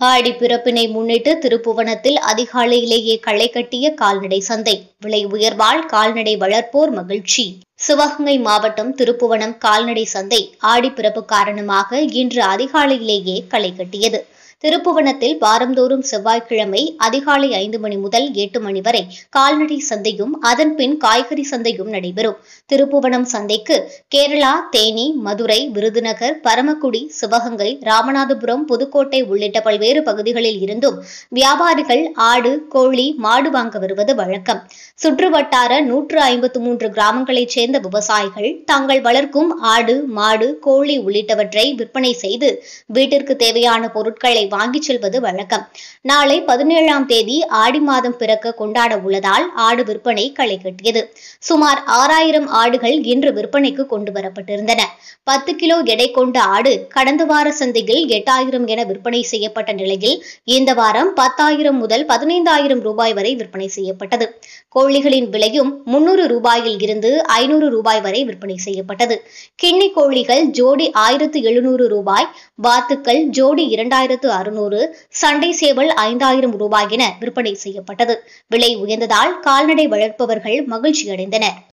ஆடி பிறப்பினை முன்னிட்டு திருப்புவனத்தில் அதிகாலையிலேயே களை கட்டிய கால்நடை சந்தை. விலை உயர்வால் கால்நடை வளர்ப்போர் மகிழ்ச்சி. சிவகங்கை மாவட்டம் திருப்புவனம் கால்நடை சந்தை ஆடிப்பிறப்பு காரணமாக இன்று அதிகாலையிலேயே களை கட்டியது. திருப்புவனத்தில் வாரந்தோறும் செவ்வாய்க்கிழமை அதிகாலை 5 மணி முதல் 8 மணி வரை கால்நடை சந்தையும் அதன் பின் காய்கறி சந்தையும் நடைபெறும். திருப்புவனம் சந்தைக்கு கேரளா, தேனி, மதுரை, விருதுநகர், பரமக்குடி, சிவகங்கை, ராமநாதபுரம், புதுக்கோட்டை உள்ளிட்ட பல்வேறு பகுதிகளில் இருந்தும் வியாபாரிகள் ஆடு, கோழி, மாடு வாங்க வருவது வழக்கம். சுற்றுவட்டார 153 கிராமங்களைச் சேர்ந்த விவசாயிகள் தாங்கள் வளர்க்கும் ஆடு, மாடு, கோழி உள்ளிட்டவற்றை விற்பனை செய்து வீட்டிற்கு தேவையான பொருட்களை வாங்கிச் செல்வது வழக்கம். நாளை 17ஆம் தேதி ஆடி மாதம் பிறக்க கொண்டாட உள்ளதால் ஆடு விற்பனை களை கட்டியது. சுமார் 6000 ஆடுகள் இன்று விற்பனைக்கு கொண்டு வரப்பட்டிருந்தன. 10 கிலோ எடை கொண்ட ஆடு கடந்த வார சந்தையில் 8000 என விற்பனை செய்யப்பட்ட நிலையில் இந்த வாரம் 10,000 முதல் 15,000 ரூபாய் வரை விற்பனை செய்யப்பட்டது. கோழிகளின் விலையும் 300 ரூபாயில் இருந்து 500 ரூபாய் வரை விற்பனை செய்யப்பட்டது. கிண்ணி கோழிகள் ஜோடி 1700 ரூபாய், வாத்துக்கள் ஜோடி 2600, சண்டை சேவல் 5000 ரூபாய் என விற்பனை செய்யப்பட்டது. விலை உயர்ந்ததால் கால்நடை வளர்ப்பவர்கள் மகிழ்ச்சியடைந்தனர்.